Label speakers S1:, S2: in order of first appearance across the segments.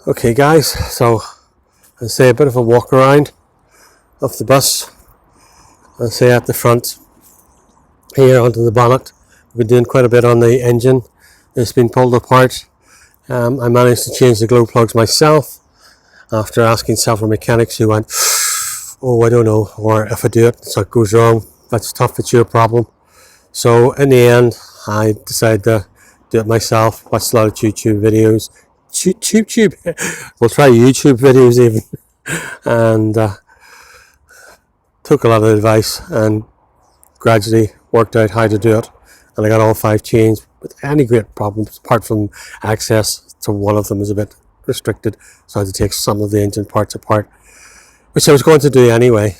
S1: Okay guys, so I'll say a bit of a walk around of the bus. I'll say at the front here onto the bonnet. We've been doing quite a bit on the engine. It's been pulled apart. I managed to change the glow plugs myself after asking several mechanics who went, oh, I don't know, or if I do it so it goes wrong, that's tough, it's your problem. So in the end I decided to do it myself. Watched a lot of YouTube videos. YouTube. We'll try YouTube videos even, and took a lot of advice and gradually worked out how to do it. And I got all 5 chains without any great problems, apart from access to one of them is a bit restricted, so I had to take some of the engine parts apart, which I was going to do anyway.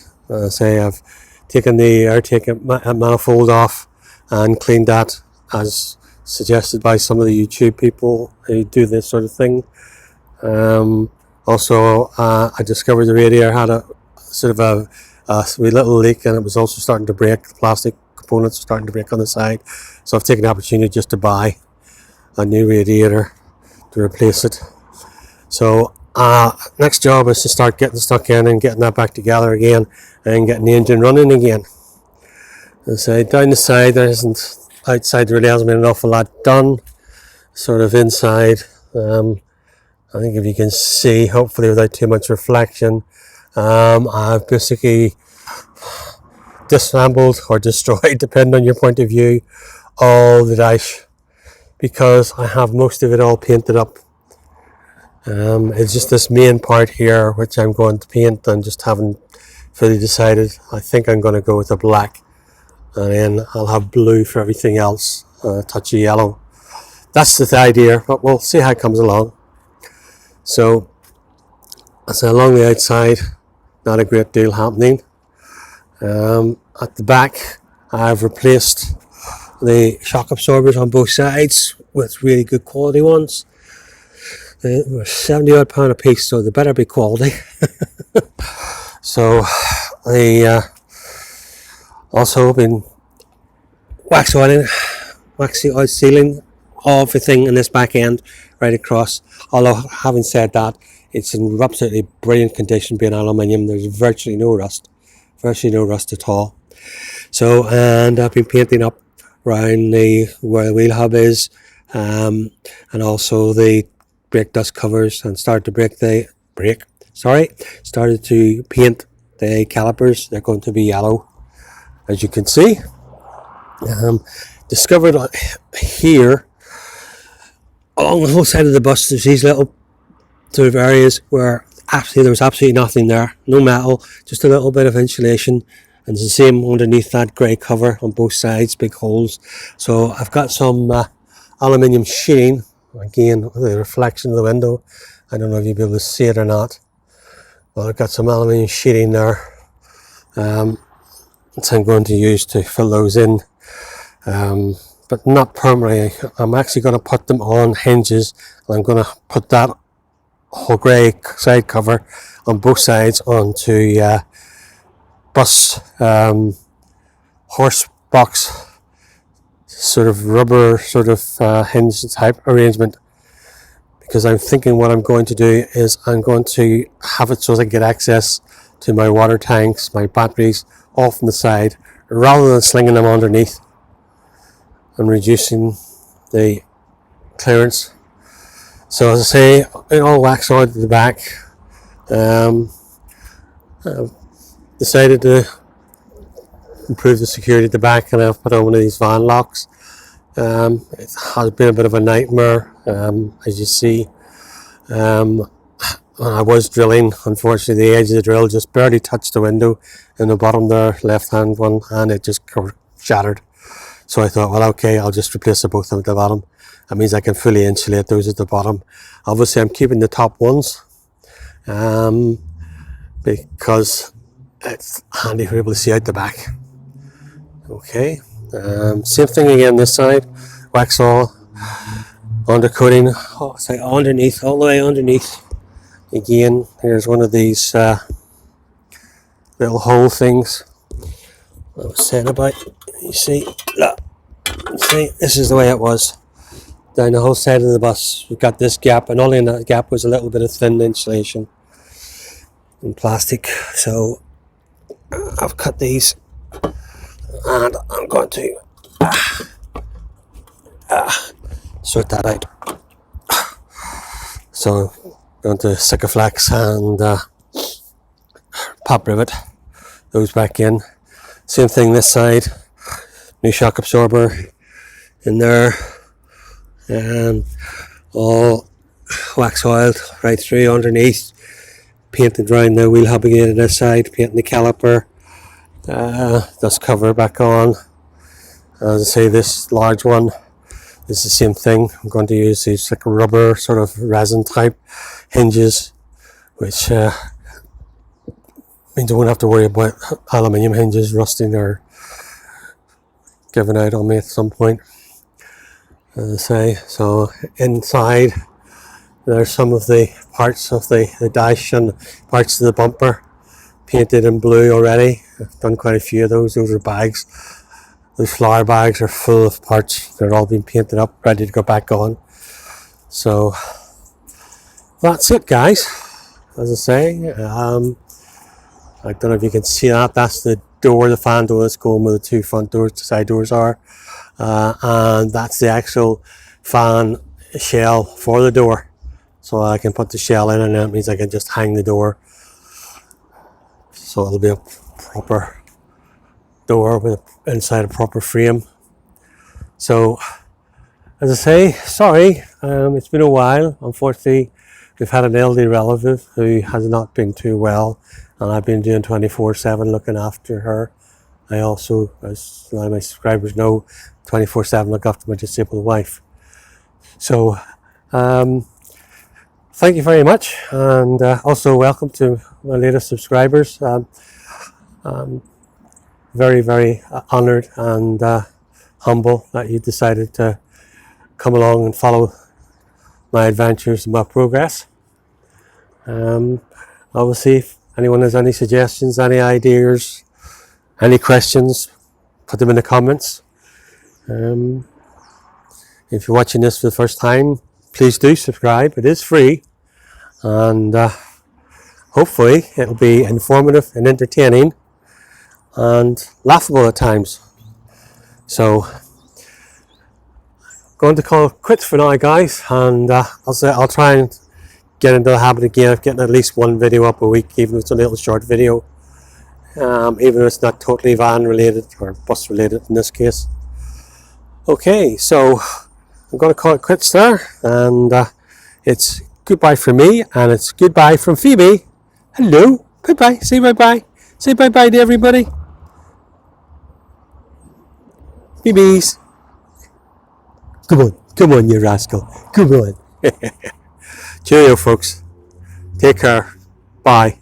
S1: Say I've taken the air manifold off and cleaned that as suggested by some of the YouTube people who do this sort of thing. Also, I discovered the radiator had a sort of a wee little leak, and it was also starting to break. The plastic components were starting to break on the side, so I've taken the opportunity just to buy a new radiator to replace it. So next job is to start getting stuck in and getting that back together again and getting the engine running again. So down the side there isn't, outside there really hasn't been an awful lot done. Sort of inside, I think if you can see, hopefully without too much reflection, I've basically disassembled or destroyed, depending on your point of view, all the dash, because I have most of it all painted up. It's just this main part here which I'm going to paint and just haven't fully decided. I think I'm going to go with a black, and then I'll have blue for everything else, a touch of yellow. That's the idea, but we'll see how it comes along. So along the outside, not a great deal happening. At the back, I've replaced the shock absorbers on both sides with really good quality ones. They were £70 odd a piece, so they better be quality. So they also been wax oil sealing everything in this back end right across. Although having said that, it's in absolutely brilliant condition, being aluminium. There's virtually no rust at all. So, and I've been painting up around where the wheel hub is, and also the brake dust covers, and started to paint the calipers. They're going to be yellow, as you can see. Discovered here along the whole side of the bus there's these little sort of areas where actually there was absolutely nothing there, no metal, just a little bit of insulation, and it's the same underneath that grey cover on both sides, big holes. So I've got some aluminium sheeting, again the reflection of the window, I don't know if you'll be able to see it or not, but I've got some aluminium sheeting there, which I'm going to use to fill those in, but not permanently. I'm actually going to put them on hinges, and I'm going to put that whole grey side cover on both sides onto bus horse box sort of rubber sort of hinge type arrangement, because I'm thinking what I'm going to do is I'm going to have it so that I get access to my water tanks, my batteries off on the side, rather than slinging them underneath and reducing the clearance. So as I say, it all wax on to the back. I've decided to improve the security at the back, and I've put on one of these van locks. It has been a bit of a nightmare, as you see. When I was drilling, unfortunately the edge of the drill just barely touched the window in the bottom there, left hand one, and it just shattered. So I thought, well, okay, I'll just replace both of them at the bottom. That means I can fully insulate those at the bottom. Obviously I'm keeping the top ones, because it's handy for people to see out the back. Okay, same thing again this side, wax all, undercoating, underneath, all the way underneath. Again, here's one of these little hole things I was saying about. You see, look, see, this is the way it was. down the whole side of the bus. We've got this gap, and only in that gap was a little bit of thin insulation in plastic. So I've cut these, and I'm going to sort that out. So I'm going to Sikaflex and pop rivet those back in. Same thing this side, new shock absorber in there, and all wax oiled right through underneath. Painted around the wheel hub again on this side, painting the caliper, dust cover back on. As I say, this large one is the same thing. I'm going to use these like rubber sort of resin type hinges, which means I won't have to worry about aluminium hinges rusting or giving out on me at some point. As I say, so inside there's some of the parts of the dash and parts of the bumper painted in blue already. I've done quite a few of those. Those are bags. Those flower bags are full of parts. They're all been painted up, ready to go back on. So that's it, guys. As I say, I don't know if you can see that. That's the door, the fan door that's going where the two front doors, the side doors are. And that's the actual fan shell for the door. So I can put the shell in, and that means I can just hang the door. So it'll be a proper door with inside a proper frame. So, as I say, sorry, it's been a while. Unfortunately, we've had an elderly relative who has not been too well, and I've been doing 24/7 looking after her. I also, as a lot of my subscribers know, 24/7 look after my disabled wife. So, thank you very much, and also welcome to my latest subscribers. I'm very, very honoured and humble that you decided to come along and follow my adventures and my progress. Obviously, if anyone has any suggestions, any ideas, any questions, put them in the comments. If you're watching this for the first time, please do subscribe. It is free, and hopefully it'll be informative and entertaining and laughable at times. So going to call it quits for now, guys, and I'll try and get into the habit again of getting at least one video up a week, even if it's a little short video, even if it's not totally van related or bus related in this case. Okay, so I'm going to call it quits there, and it's goodbye from me, and it's goodbye from Phoebe. Hello, goodbye, say bye-bye, say bye-bye to everybody. Phoebe's. Come on, you rascal, come on. Cheerio, folks. Take care. Bye.